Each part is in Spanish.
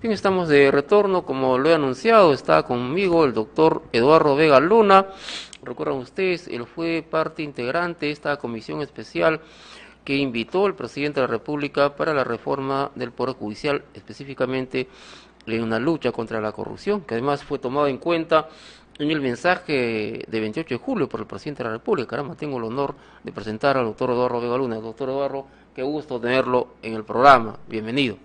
Bien, estamos de retorno, como lo he anunciado, está conmigo el doctor Eduardo Vega Luna. Recuerdan ustedes, él fue parte integrante de esta comisión especial que invitó el presidente de la República para la reforma del Poder Judicial, específicamente en una lucha contra la corrupción, que además fue tomado en cuenta en el mensaje de 28 de julio por el presidente de la República. Caramba, tengo el honor de presentar al doctor Eduardo Vega Luna. Doctor Eduardo, qué gusto tenerlo en el programa. Bienvenido.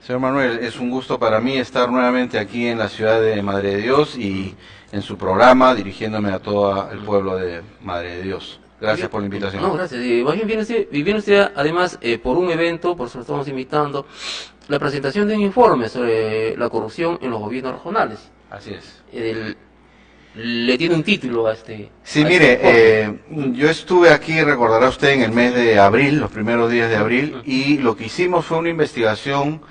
Señor Manuel, es un gusto para mí estar nuevamente aquí en la ciudad de Madre de Dios y en su programa dirigiéndome a todo el pueblo de Madre de Dios. Gracias por la invitación. No, gracias. Más bien viene usted además por un evento, por eso lo estamos invitando, la presentación de un informe sobre la corrupción en los gobiernos regionales. Así es. Le tiene un título a este. Sí, mire, yo estuve aquí, recordará usted, en el mes de abril, los primeros días de abril, y lo que hicimos fue una investigación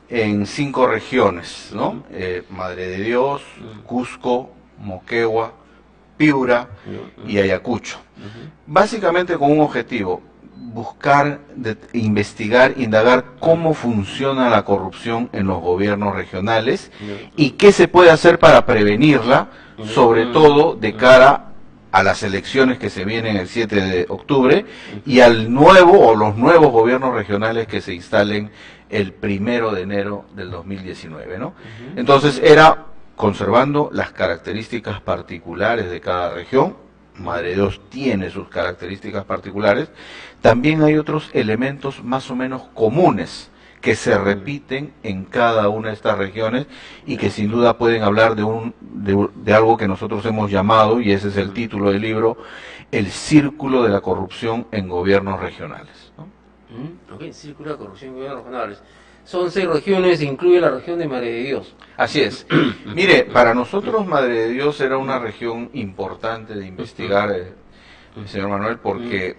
en 5 regiones, ¿no? Madre de Dios, Cusco, Moquegua, Piura y Ayacucho. Básicamente con un objetivo: buscar, investigar, indagar cómo funciona la corrupción en los gobiernos regionales y qué se puede hacer para prevenirla, sobre todo de cara a las elecciones que se vienen el 7 de octubre y al nuevo o los nuevos gobiernos regionales que se instalen el 1 de enero del 2019, ¿no? Entonces era conservando las características particulares de cada región. Madre de Dios tiene sus características particulares. También hay otros elementos más o menos comunes que se repiten en cada una de estas regiones y que sin duda pueden hablar de algo que nosotros hemos llamado, y ese es el título del libro, el círculo de la corrupción en gobiernos regionales, ¿no? Ok, círculo de corrupción en gobiernos regionales. Son 6 regiones, incluye la región de Madre de Dios. Así es. Mire, para nosotros Madre de Dios era una región importante de investigar, señor Manuel, porque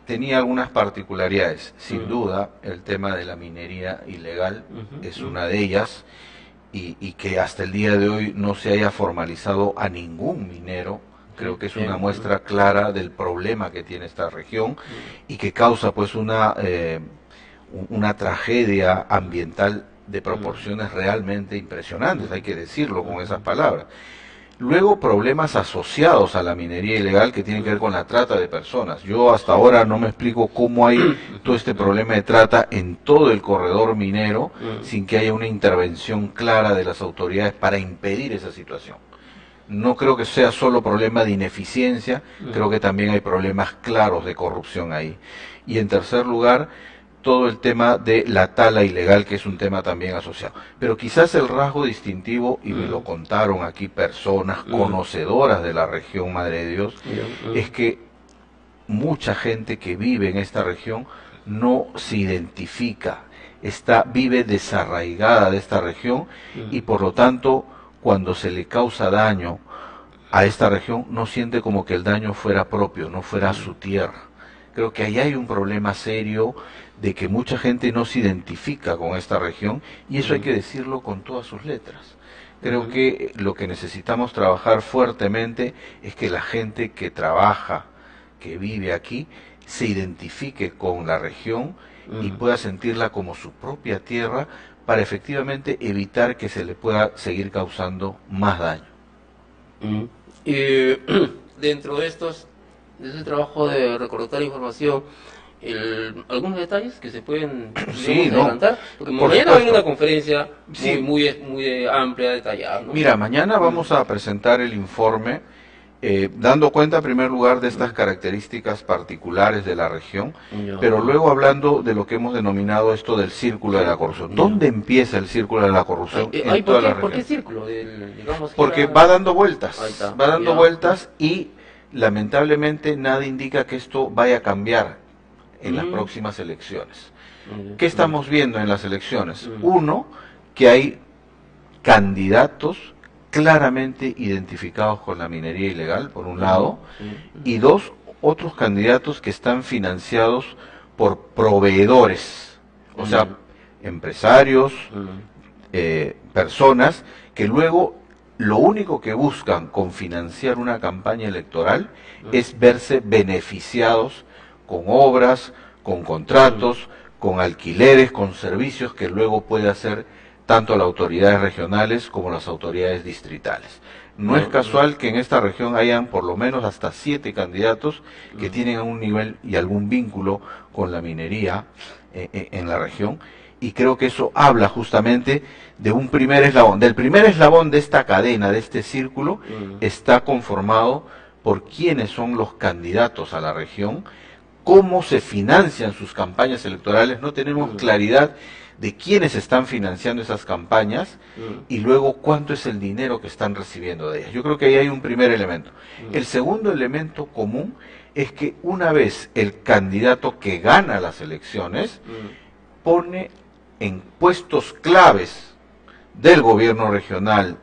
tenía algunas particularidades. Sin duda, el tema de la minería ilegal es una de ellas, y que hasta el día de hoy no se haya formalizado a ningún minero. Creo que es una muestra clara del problema que tiene esta región y que causa pues una tragedia ambiental de proporciones realmente impresionantes, hay que decirlo con esas palabras. Luego, problemas asociados a la minería ilegal que tienen que ver con la trata de personas. Yo hasta ahora no me explico cómo hay todo este problema de trata en todo el corredor minero sin que haya una intervención clara de las autoridades para impedir esa situación. No creo que sea solo problema de ineficiencia, creo que también hay problemas claros de corrupción ahí. Y en tercer lugar, todo el tema de la tala ilegal, que es un tema también asociado. Pero quizás el rasgo distintivo, y me lo contaron aquí personas conocedoras de la región Madre de Dios, es que mucha gente que vive en esta región no se identifica, vive desarraigada de esta región, y por lo tanto, cuando se le causa daño a esta región, no siente como que el daño fuera propio, no fuera su tierra. Creo que ahí hay un problema serio de que mucha gente no se identifica con esta región, y eso hay que decirlo con todas sus letras. Creo que lo que necesitamos trabajar fuertemente es que la gente que trabaja, que vive aquí, se identifique con la región y pueda sentirla como su propia tierra para efectivamente evitar que se le pueda seguir causando más daño. Dentro de ese trabajo de recolectar información, algunos detalles que se pueden adelantar, porque mañana va a haber una conferencia muy amplia, detallada, ¿no? Mira, mañana vamos a presentar el informe, dando cuenta en primer lugar de estas características particulares de la región, pero luego hablando de lo que hemos denominado esto del círculo de la corrupción. ¿Dónde empieza el círculo de la corrupción en toda la región? ¿Por qué círculo? Porque va dando vueltas, vueltas, y lamentablemente nada indica que esto vaya a cambiar en las próximas elecciones. ¿Qué estamos viendo en las elecciones? Uno, que hay candidatos claramente identificados con la minería ilegal, por un lado, y 2, otros candidatos que están financiados por proveedores, o sea, empresarios, personas que luego lo único que buscan con financiar una campaña electoral es verse beneficiados con obras, con contratos, con alquileres, con servicios que luego puede hacer tanto las autoridades regionales como las autoridades distritales. No es casual que en esta región hayan por lo menos hasta 7 candidatos que tienen algún nivel y algún vínculo con la minería en la región, y creo que eso habla justamente de un primer eslabón. Del primer eslabón de esta cadena, de este círculo, está conformado por quiénes son los candidatos a la región, cómo se financian sus campañas electorales. No tenemos claridad de quiénes están financiando esas campañas y luego cuánto es el dinero que están recibiendo de ellas. Yo creo que ahí hay un primer elemento. El segundo elemento común es que una vez el candidato que gana las elecciones pone en puestos claves del gobierno regional,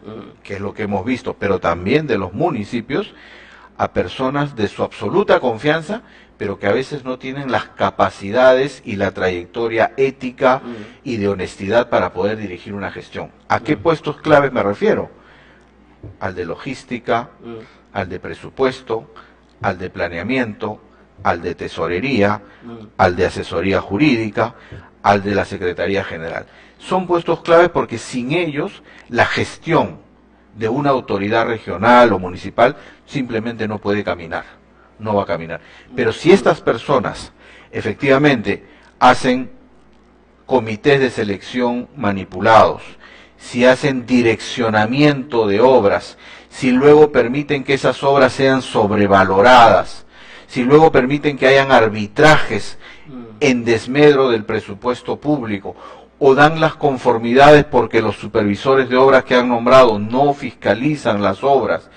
que es lo que hemos visto, pero también de los municipios, a personas de su absoluta confianza, pero que a veces no tienen las capacidades y la trayectoria ética y de honestidad para poder dirigir una gestión. ¿A qué puestos claves me refiero? Al de logística, al de presupuesto, al de planeamiento, al de tesorería, al de asesoría jurídica, al de la Secretaría General. Son puestos claves porque sin ellos la gestión de una autoridad regional o municipal simplemente no puede caminar, no va a caminar. Pero si estas personas efectivamente hacen comités de selección manipulados, si hacen direccionamiento de obras, si luego permiten que esas obras sean sobrevaloradas, si luego permiten que hayan arbitrajes en desmedro del presupuesto público, o dan las conformidades porque los supervisores de obras que han nombrado no fiscalizan las obras,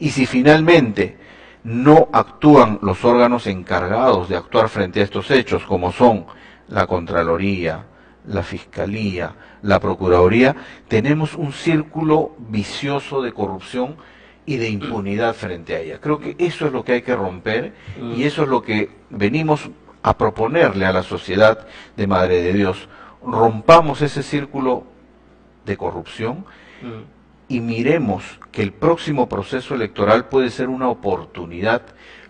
y si finalmente no actúan los órganos encargados de actuar frente a estos hechos, como son la Contraloría, la Fiscalía, la Procuraduría, tenemos un círculo vicioso de corrupción y de impunidad frente a ella. Creo que eso es lo que hay que romper, y eso es lo que venimos a proponerle a la sociedad de Madre de Dios. Rompamos ese círculo de corrupción y miremos que el próximo proceso electoral puede ser una oportunidad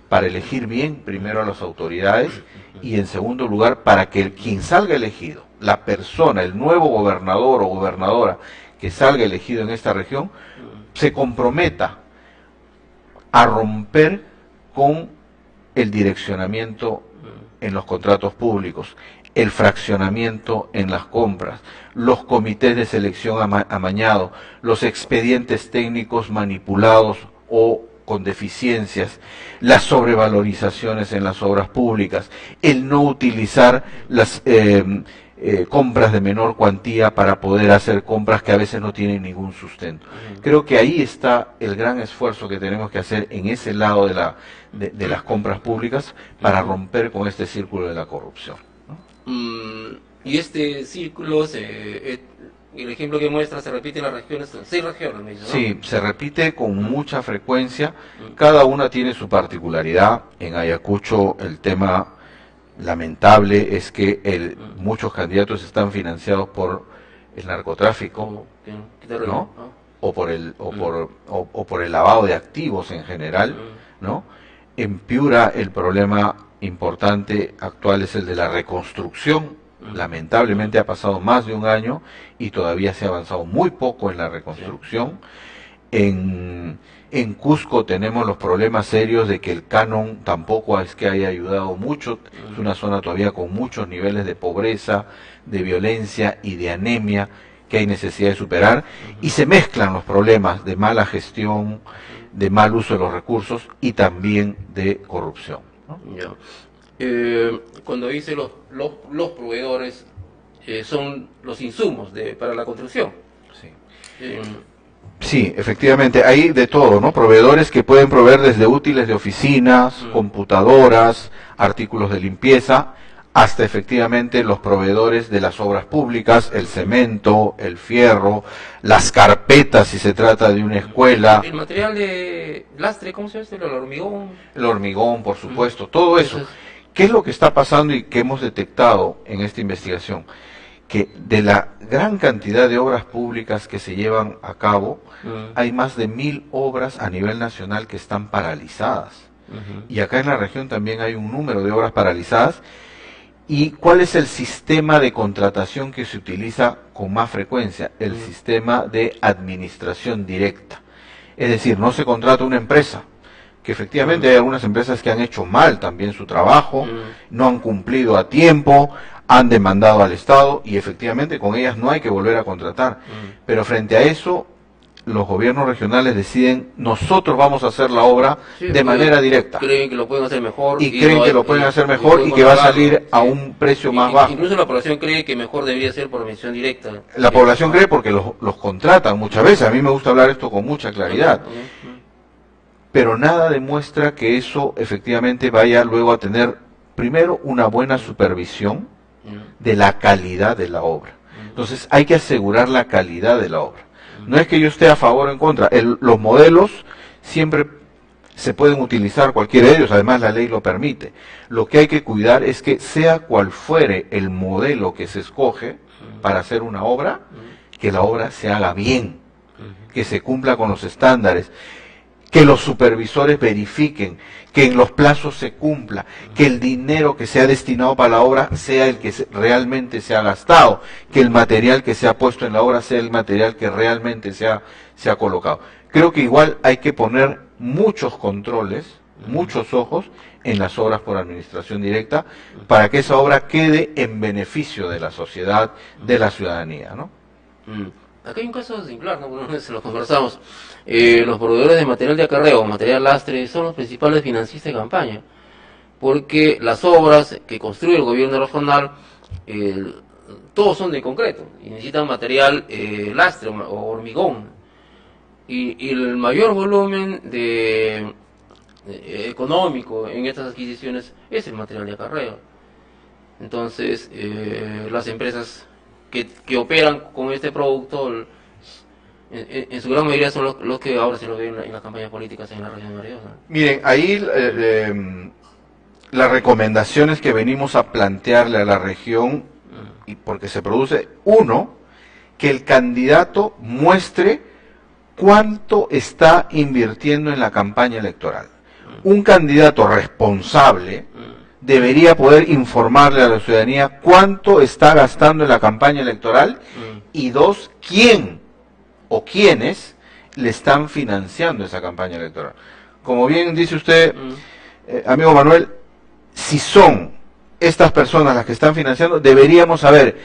para elegir bien primero a las autoridades y en segundo lugar para que quien salga elegido, la persona, el nuevo gobernador o gobernadora que salga elegido en esta región, se comprometa a romper con el direccionamiento en los contratos públicos, el fraccionamiento en las compras, los comités de selección amañados, los expedientes técnicos manipulados o con deficiencias, las sobrevalorizaciones en las obras públicas, el no utilizar las compras de menor cuantía para poder hacer compras que a veces no tienen ningún sustento. Creo que ahí está el gran esfuerzo que tenemos que hacer en ese lado de las compras públicas para romper con este círculo de la corrupción. Y este círculo, el ejemplo que muestra, se repite en las regiones, 6 regiones, me dice, ¿no? Sí, se repite con mucha frecuencia, cada una tiene su particularidad. En Ayacucho el tema lamentable es que muchos candidatos están financiados por el narcotráfico, ¿no? O por el lavado de activos en general, ¿no? En Piura el problema importante actual es el de la reconstrucción. Lamentablemente ha pasado más de un año y todavía se ha avanzado muy poco en la reconstrucción. En Cusco tenemos los problemas serios de que el canon tampoco es que haya ayudado mucho. Es una zona todavía con muchos niveles de pobreza, de violencia y de anemia que hay necesidad de superar, y se mezclan los problemas de mala gestión, de mal uso de los recursos y también de corrupción, ¿no? Ya. Cuando dice los proveedores, son los insumos para la construcción. Sí. Sí, efectivamente, hay de todo, ¿no? Proveedores que pueden proveer desde útiles de oficinas, computadoras, artículos de limpieza, hasta efectivamente los proveedores de las obras públicas, el cemento, el fierro, las carpetas si se trata de una escuela. El material de lastre, ¿cómo se llama? El hormigón. El hormigón, por supuesto, todo eso. ¿Qué es lo que está pasando y que hemos detectado en esta investigación? Que de la gran cantidad de obras públicas que se llevan a cabo, hay más de 1000 obras a nivel nacional que están paralizadas. Y acá en la región también hay un número de obras paralizadas, ¿Y cuál es el sistema de contratación que se utiliza con más frecuencia? El sistema de administración directa. Es decir, no se contrata una empresa, que efectivamente hay algunas empresas que han hecho mal también su trabajo, no han cumplido a tiempo, han demandado al Estado y efectivamente con ellas no hay que volver a contratar. Pero frente a eso, los gobiernos regionales deciden, nosotros vamos a hacer la obra de manera directa. Creen que lo pueden hacer mejor. Y creen que lo pueden hacer mejor y que va a salir a un precio más bajo. Incluso la población cree que mejor debería ser por admisión directa. La población cree porque los contratan muchas veces. A mí me gusta hablar esto con mucha claridad. Pero nada demuestra que eso efectivamente vaya luego a tener, primero, una buena supervisión de la calidad de la obra. Entonces hay que asegurar la calidad de la obra. No es que yo esté a favor o en contra. Los modelos siempre se pueden utilizar, cualquiera de ellos, además la ley lo permite. Lo que hay que cuidar es que sea cual fuere el modelo que se escoge para hacer una obra, que la obra se haga bien, que se cumpla con los estándares, que los supervisores verifiquen, que en los plazos se cumpla, que el dinero que se ha destinado para la obra sea el que realmente se ha gastado, que el material que se ha puesto en la obra sea el material que realmente se ha colocado. Creo que igual hay que poner muchos controles, muchos ojos en las obras por administración directa para que esa obra quede en beneficio de la sociedad, de la ciudadanía, ¿no? Acá hay un caso singular, ¿no? Bueno, se lo conversamos. Los proveedores de material de acarreo, material lastre, son los principales financistas de campaña, porque las obras que construye el gobierno regional, todos son de concreto, y necesitan material lastre o hormigón, y el mayor volumen económico en estas adquisiciones es el material de acarreo. Entonces, las empresas que operan con este producto, en su gran mayoría son los que ahora se lo ven en las campañas políticas en la región de Areosa. Miren, ahí las recomendaciones que venimos a plantearle a la región, y porque se produce, uno, que el candidato muestre cuánto está invirtiendo en la campaña electoral. Un candidato responsable debería poder informarle a la ciudadanía cuánto está gastando en la campaña electoral y dos, quién o quiénes le están financiando esa campaña electoral. Como bien dice usted, amigo Manuel, si son estas personas las que están financiando, deberíamos saber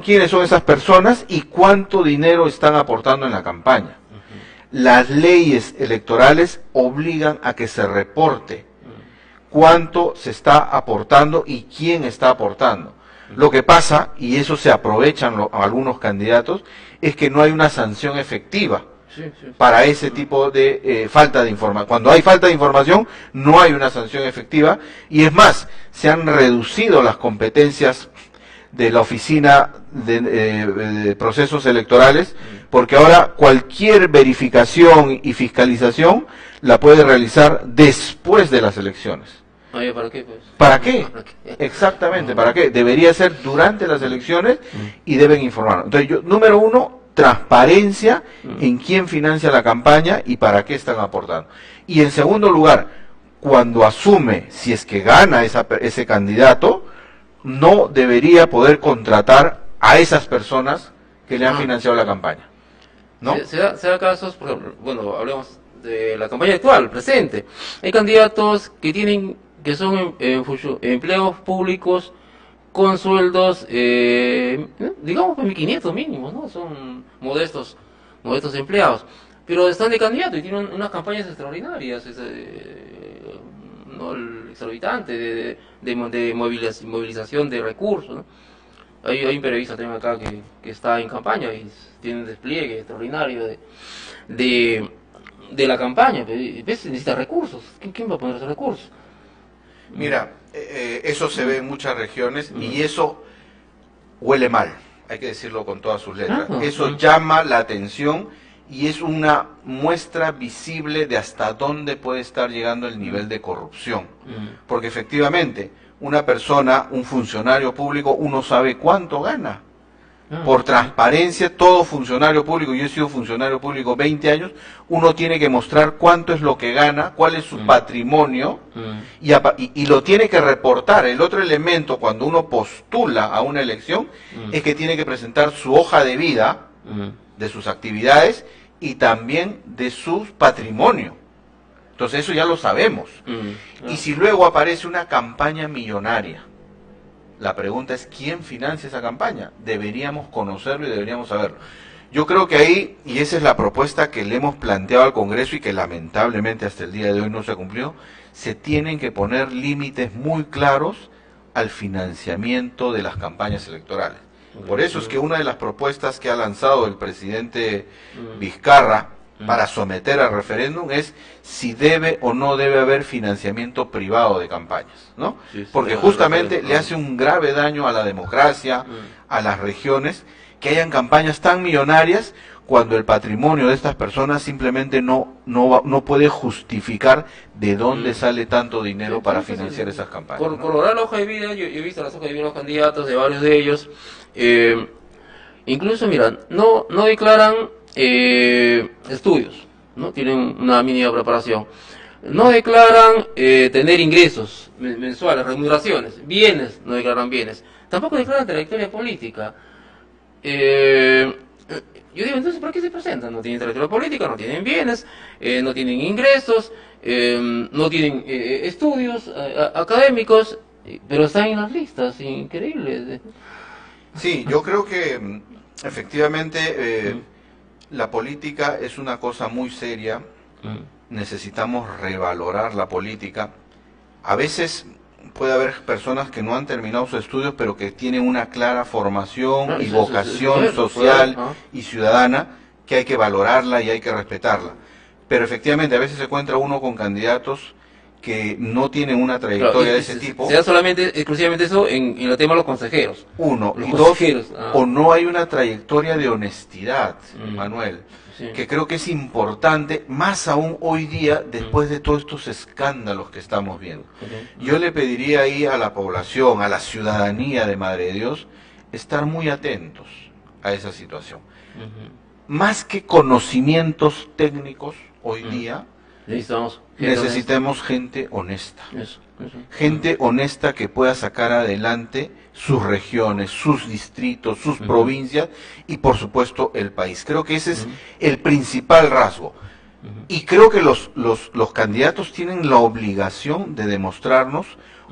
quiénes son esas personas y cuánto dinero están aportando en la campaña. Las leyes electorales obligan a que se reporte cuánto se está aportando y quién está aportando. Lo que pasa, y eso se aprovechan algunos candidatos, es que no hay una sanción efectiva para ese tipo de falta de información. Cuando hay falta de información, no hay una sanción efectiva, y es más, se han reducido las competencias de la Oficina de Procesos Electorales, porque ahora cualquier verificación y fiscalización la puede realizar después de las elecciones. ¿Para qué, pues? ¿Para qué? Exactamente, ¿para qué? Debería ser durante las elecciones y deben informar. Entonces, número uno, transparencia en quién financia la campaña y para qué están aportando. Y en segundo lugar, cuando asume, si es que gana ese candidato, no debería poder contratar a esas personas que le han financiado la campaña, ¿no? Se da casos, por ejemplo, bueno, hablemos de la campaña actual, presente. Hay candidatos que son empleados públicos con sueldos, digamos, 1.500 mínimos, ¿no? Son modestos empleados, pero están de candidato y tienen unas campañas extraordinarias, ¿no? El exorbitante de movilización de recursos, ¿no? Hay un periodista también acá que está en campaña y tiene un despliegue extraordinario de la campaña. Necesita recursos. ¿Quién va a poner esos recursos? Mira, eso se ve en muchas regiones y eso huele mal, hay que decirlo con todas sus letras. Eso llama la atención y es una muestra visible de hasta dónde puede estar llegando el nivel de corrupción. Porque efectivamente, una persona, un funcionario público, uno sabe cuánto gana. por transparencia, todo funcionario público, yo he sido funcionario público 20 años, uno tiene que mostrar cuánto es lo que gana, cuál es su patrimonio, y lo tiene que reportar. El otro elemento, cuando uno postula a una elección, es que tiene que presentar su hoja de vida, de sus actividades, y también de su patrimonio. Entonces eso ya lo sabemos. Y si luego aparece una campaña millonaria, la pregunta es, ¿quién financia esa campaña? Deberíamos conocerlo y deberíamos saberlo. Yo creo que ahí, y esa es la propuesta que le hemos planteado al Congreso y que lamentablemente hasta el día de hoy no se cumplió, se tienen que poner límites muy claros al financiamiento de las campañas electorales. Por eso es que una de las propuestas que ha lanzado el presidente Vizcarra para someter al referéndum es si debe o no debe haber financiamiento privado de campañas, ¿no? Porque justamente le hace un grave daño a la democracia, a las regiones, que hayan campañas tan millonarias cuando el patrimonio de estas personas simplemente no puede justificar de dónde sale tanto dinero para financiar esas campañas. Por lograr la hoja de vida, yo he visto las hojas de vida de los candidatos, de varios de ellos, incluso, mira, no declaran estudios, no tienen una mínima preparación, no declaran tener ingresos mensuales, remuneraciones, bienes, no declaran bienes, tampoco declaran trayectoria política. Yo digo, entonces, ¿para qué se presentan? No tienen trayectoria política, no tienen bienes, no tienen ingresos, no tienen estudios académicos, pero están en las listas, increíbles. Sí, yo creo que efectivamente la política es una cosa muy seria, necesitamos revalorar la política. A veces puede haber personas que no han terminado sus estudios, pero que tienen una clara formación y vocación social y ciudadana, que hay que valorarla y hay que respetarla. Pero efectivamente a veces se encuentra uno con candidatos que no tienen una trayectoria de ese tipo. Se da solamente, exclusivamente eso en el tema de los consejeros. Uno, y dos, o no hay una trayectoria de honestidad, Manuel, que creo que es importante, más aún hoy día, después de todos estos escándalos que estamos viendo. Yo le pediría ahí a la población, a la ciudadanía de Madre de Dios, estar muy atentos a esa situación. Más que conocimientos técnicos hoy día, necesitamos gente honesta. Gente honesta que pueda sacar adelante sus regiones, sus distritos, sus provincias y por supuesto el país. Creo que ese es el principal rasgo. Y creo que los candidatos tienen la obligación de demostrarnos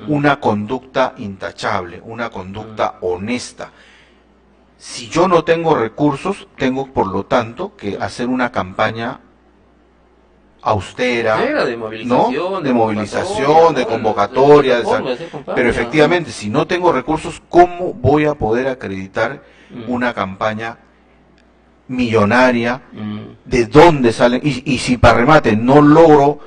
una conducta intachable, una conducta honesta. Si yo no tengo recursos, tengo por lo tanto que hacer una campaña austera, de movilización, ¿no? De movilización, de convocatoria, pero efectivamente, si no tengo recursos, ¿cómo voy a poder acreditar una campaña millonaria? ¿De dónde salen? Y si para remate no logro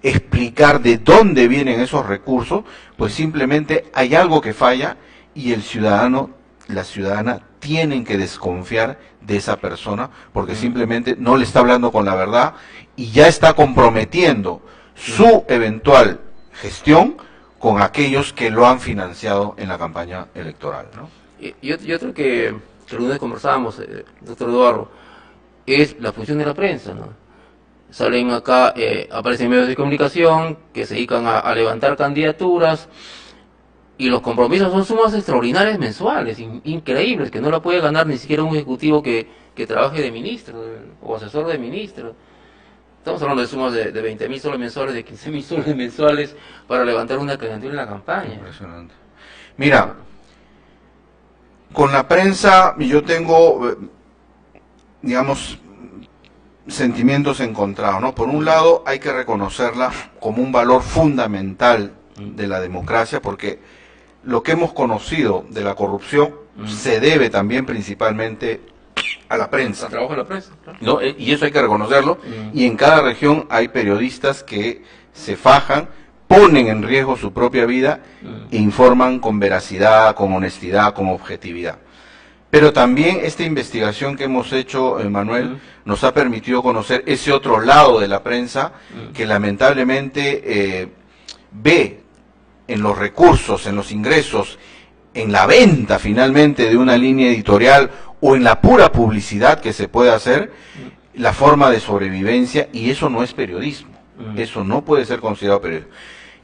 explicar de dónde vienen esos recursos, pues simplemente hay algo que falla y el ciudadano, la ciudadana tienen que desconfiar de esa persona porque simplemente no le está hablando con la verdad y ya está comprometiendo su eventual gestión con aquellos que lo han financiado en la campaña electoral, ¿no? Y otro que el lunes conversábamos, doctor Eduardo, es la función de la prensa, ¿no? Salen acá, aparecen medios de comunicación que se dedican a levantar candidaturas y los compromisos son sumas extraordinarias mensuales, increíbles, que no la puede ganar ni siquiera un ejecutivo que trabaje de ministro o asesor de ministro. Estamos hablando de sumas de 20.000 soles mensuales, de 15.000 soles mensuales para levantar una candidatura en la campaña. Impresionante. Mira, con la prensa yo tengo, digamos, sentimientos encontrados, ¿no? Por un lado hay que reconocerla como un valor fundamental de la democracia, porque lo que hemos conocido de la corrupción se debe también principalmente a la prensa. Al trabajo de la prensa, claro. ¿No? Y eso hay que reconocerlo. Y en cada región hay periodistas que se fajan, ponen en riesgo su propia vida e informan con veracidad, con honestidad, con objetividad. Pero también esta investigación que hemos hecho, Manuel, nos ha permitido conocer ese otro lado de la prensa que lamentablemente ve en los recursos, en los ingresos, en la venta finalmente de una línea editorial o en la pura publicidad que se puede hacer, la forma de sobrevivencia, y eso no es periodismo, eso no puede ser considerado periodismo.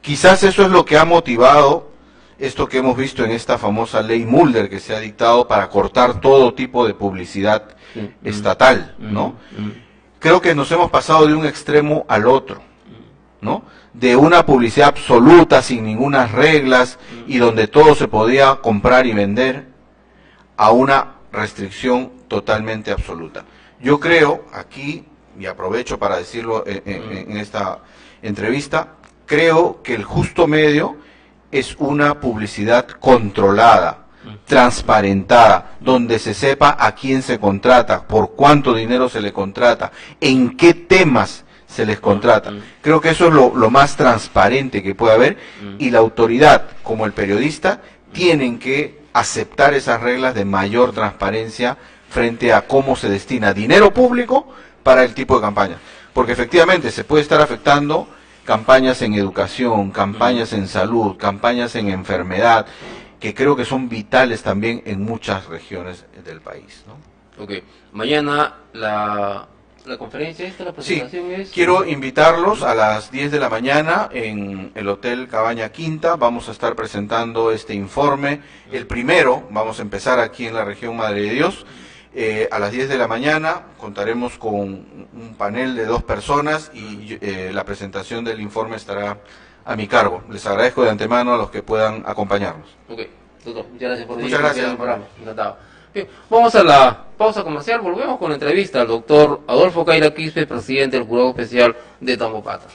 Quizás eso es lo que ha motivado esto que hemos visto en esta famosa ley Mulder que se ha dictado para cortar todo tipo de publicidad estatal, ¿no? Creo que nos hemos pasado de un extremo al otro, ¿no? De una publicidad absoluta, sin ninguna reglas, y donde todo se podía comprar y vender, a una restricción totalmente absoluta. Yo creo, aquí, y aprovecho para decirlo en esta entrevista, creo que el justo medio es una publicidad controlada, transparentada, donde se sepa a quién se contrata, por cuánto dinero se le contrata, en qué temas se les contrata. Creo que eso es lo más transparente que puede haber, y la autoridad, como el periodista, tienen que aceptar esas reglas de mayor transparencia frente a cómo se destina dinero público para el tipo de campaña. Porque efectivamente se puede estar afectando campañas en educación, campañas en salud, campañas en enfermedad, que creo que son vitales también en muchas regiones del país, ¿no? Ok, mañana la conferencia la presentación es... Quiero invitarlos a las 10 de la mañana en el Hotel Cabaña Quinta. Vamos a estar presentando este informe, el primero, vamos a empezar aquí en la región Madre de Dios. A las 10 de la mañana contaremos con un panel de 2 personas y la presentación del informe estará a mi cargo. Les agradezco de antemano a los que puedan acompañarnos. Ok, doctor, muchas gracias por venir. Muchas gracias. El programa. Encantado. Bien, vamos a la pausa comercial, volvemos con la entrevista al doctor Adolfo Caira Quispe, presidente del Jurado Especial de Tambopata.